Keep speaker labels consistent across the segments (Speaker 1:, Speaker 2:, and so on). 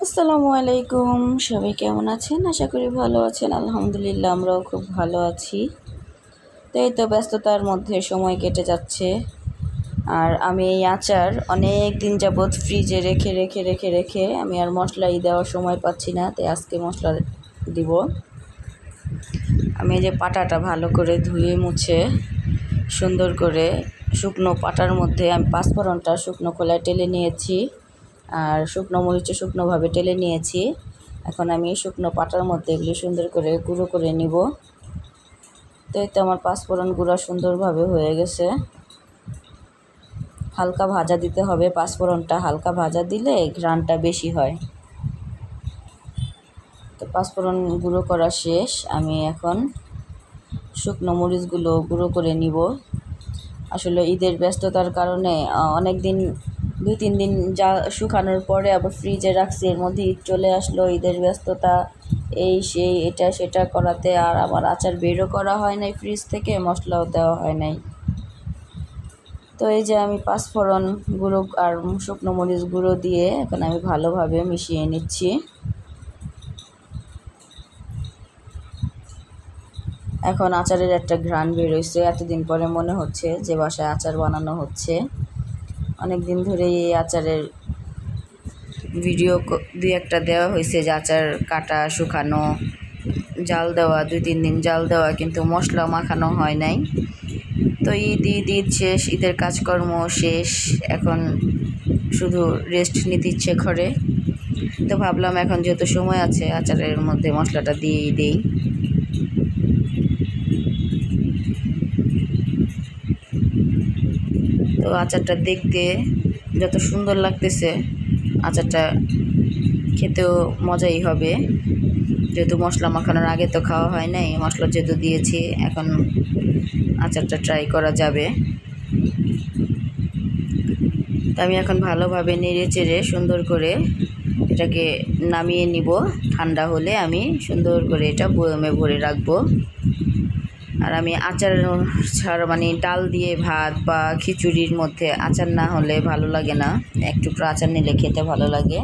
Speaker 1: আসসালামু আলাইকুম। সবাই কেমন আছেন? আশা করি ভালো আছেন। আলহামদুলিল্লাহ আমরাও খুব ভালো আছি। তো এই তো ব্যস্ততার মধ্যে সময় কেটে যাচ্ছে। আর আমি এই আচার অনেক দিন যাবৎ ফ্রিজে রেখে আমি আর মশলাই দেওয়ার সময় পাচ্ছি না, তাই আজকে মশলা দিব। আমি এই যে পাটাটা ভালো করে ধুয়ে মুছে সুন্দর করে শুকনো পাটার মধ্যে আমি পাঁচফোড়নটা শুকনো খোলায় টেলে নিয়েছি, আর শুকনো মরিচও শুকনোভাবে টেলে নিয়েছি। এখন আমি শুকনো পাটার মধ্যে এগুলি সুন্দর করে গুঁড়ো করে নিব। তো এই তো আমার পাঁচফোড়ন গুঁড়া সুন্দরভাবে হয়ে গেছে। হালকা ভাজা দিতে হবে, পাঁচফোড়নটা হালকা ভাজা দিলে ঘ্রাণটা বেশি হয়। তো পাঁচফোড়ন গুঁড়ো করা শেষ। আমি এখন শুকনো মরিচগুলো গুঁড়ো করে নিব। আসলে ঈদের ব্যস্ততার কারণে অনেক দিন 2-3 দিন যা শুকানোর পরে আবার ফ্রিজে রাখছি, এর মধ্যে ঈদ চলে আসলো। ঈদের ব্যস্ততা এই সেই এটা সেটা করাতে আর আমার আচার বেরও করা হয় নাই ফ্রিজ থেকে, মশলাও দেওয়া হয় নাই। তো এই যে আমি পাঁচফোড়ন গুঁড়ো আর শুকনো মরিচ গুঁড়ো দিয়ে এখন আমি ভালোভাবে মিশিয়ে নিচ্ছি। এখন আচারের একটা ঘ্রাণ বেরোইছে। এতদিন পরে মনে হচ্ছে যে বাসায় আচার বানানো হচ্ছে। অনেক দিন ধরেই এই আচারের ভিডিও 2-1টা দেওয়া হয়েছে, যে আচার কাটা, শুকানো, জাল দেওয়া, 2-3 দিন জাল দেওয়া, কিন্তু মশলা মাখানো হয় নাই। তো ঈদ শেষ, ঈদের কাজকর্ম শেষ, এখন শুধু রেস্ট নিতে ইচ্ছে করে। তো ভাবলাম এখন যেহেতু সময় আছে আচারের মধ্যে মশলাটা দিয়েই দিই। তো আচারটা দেখতে যত সুন্দর লাগতেছে, আচারটা খেতেও মজাই হবে। যেহেতু মশলা মাখানোর আগে তো খাওয়া হয় নাই, মশলা যেহেতু দিয়েছি এখন আচারটা ট্রাই করা যাবে। তো আমি এখন ভালোভাবে নেড়ে চেড়ে সুন্দর করে এটাকে নামিয়ে নিব। ঠান্ডা হলে আমি সুন্দর করে এটা বয়মে ভরে রাখবো। আর আমি আচার ছাড়া মানে ডাল দিয়ে ভাত বা খিচুড়ির মধ্যে আচার না হলে ভালো লাগে না, একটু আচার নিলে খেতে ভালো লাগে।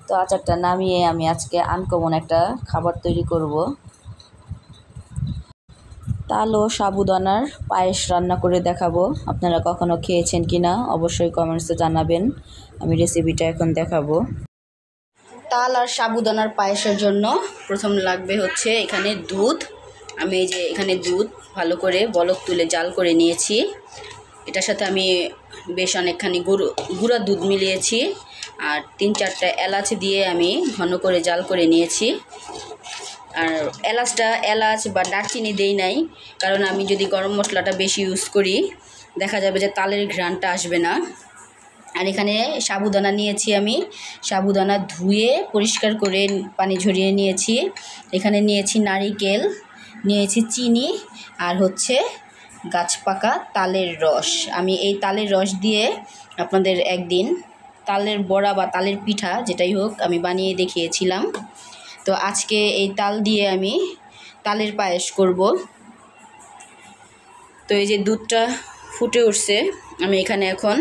Speaker 1: তো আচারটা নামিয়ে আমি আজকে আনকমন একটা খাবার তৈরি করব। তাল ও সাবুদানার পায়েস রান্না করে দেখাবো। আপনারা কখনো খেয়েছেন কি না অবশ্যই কমেন্টসে জানাবেন। আমি রেসিপিটা এখন দেখাবো। তাল আর সাবুদানার পায়েসের জন্য প্রথম লাগবে হচ্ছে এখানে দুধ। আমি এই যে এখানে দুধ ভালো করে বলক তুলে জাল করে নিয়েছি। এটার সাথে আমি বেশ অনেকখানি গুঁড়া দুধ মিলিয়েছি, আর 3-4টা এলাচ দিয়ে আমি ঘন করে জাল করে নিয়েছি। আর এলাচ বা দারচিনি দেই নাই, কারণ আমি যদি গরম মশলাটা বেশি ইউজ করি দেখা যাবে যে তালের ঘ্রাণটা আসবে না। আর এখানে সাবুদানা নিয়েছি, আমি সাবুদানা ধুয়ে পরিষ্কার করে পানি ঝরিয়ে নিয়েছি। এখানে নিয়েছি নারিকেল, নিয়েছি চিনি, আর হচ্ছে গাছপাকা তালের রস। আমি এই তালের রস দিয়ে আপনাদের একদিন তালের বড়া বা তালের পিঠা যেটাই হোক আমি বানিয়ে দেখিয়েছিলাম। তো আজকে এই তাল দিয়ে আমি তালের পায়েস করব। তো এই যে দুধটা ফুটে উঠছে, আমি এখানে এখন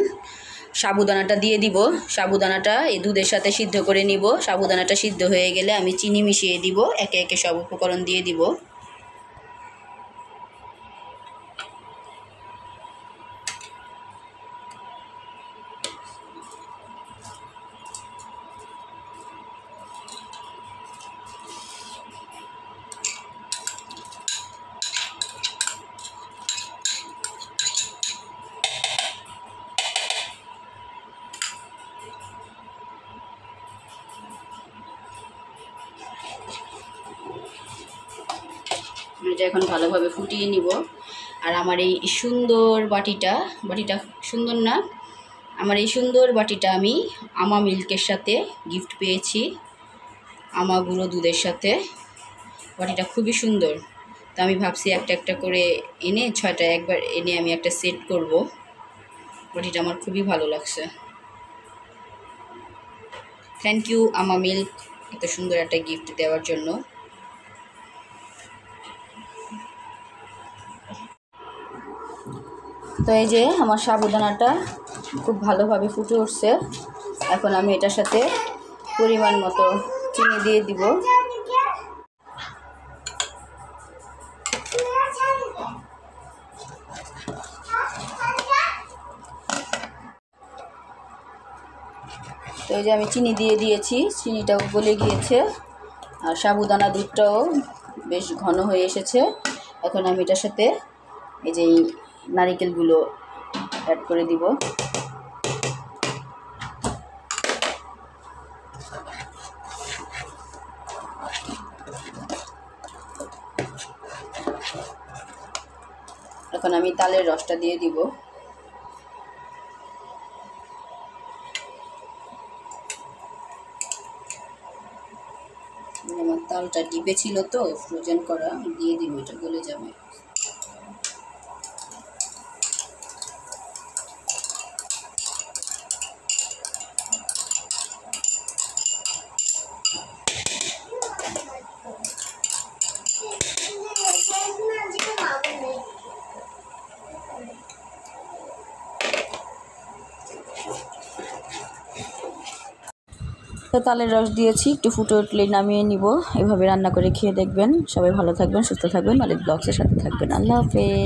Speaker 1: সাবুদানাটা দিয়ে দিব। সাবুদানাটা এই দুধের সাথে সিদ্ধ করে নিব। সাবুদানাটা সিদ্ধ হয়ে গেলে আমি চিনি মিশিয়ে দিব, একে একে সব উপকরণ দিয়ে দিব। এটা এখন ভালোভাবে ফুটিয়ে নিব। আর আমার এই সুন্দর বাটিটা সুন্দর না, আমার এই সুন্দর বাটিটা আমি আমা মিল্কের সাথে গিফট পেয়েছি, আমা গুঁড়ো দুধের সাথে। বাটিটা খুবই সুন্দর। তো আমি ভাবছি একটা একটা করে এনে 6টা একবার এনে আমি একটা সেট করব। বাটিটা আমার খুবই ভালো লাগছে। থ্যাংক ইউ আমা মিল্ক এত সুন্দর একটা গিফট দেওয়ার জন্য। তো এই যে আমার সাবুদানাটা খুব ভালোভাবে ফুটে উঠছে। এখন আমি এটার সাথে পরিমাণ মতো চিনি দিয়ে দিব। তো এই যে আমি চিনি দিয়ে দিয়েছি, চিনিটাও গলে গিয়েছে আর সাবুদানা দুধটাও বেশ ঘন হয়ে এসেছে। এখন আমি এটার সাথে এই যে নারকেলগুলো অ্যাড করে দিব। এখন আমি তালের রসটা দিয়ে দিব। আমার তালটা ডিপে ছিল তো ফ্রোজেন করা, দিয়ে দিব, এটা গলে যাবে। তো তালের রস দিয়েছি, একটু ফুটে উঠলেই নামিয়ে নিব। এভাবে রান্না করে খেয়ে দেখবেন। সবাই ভালো থাকবেন, সুস্থ থাকবেন, মালিক ব্লগসের সাথে থাকবেন। আল্লাহ হাফেজ।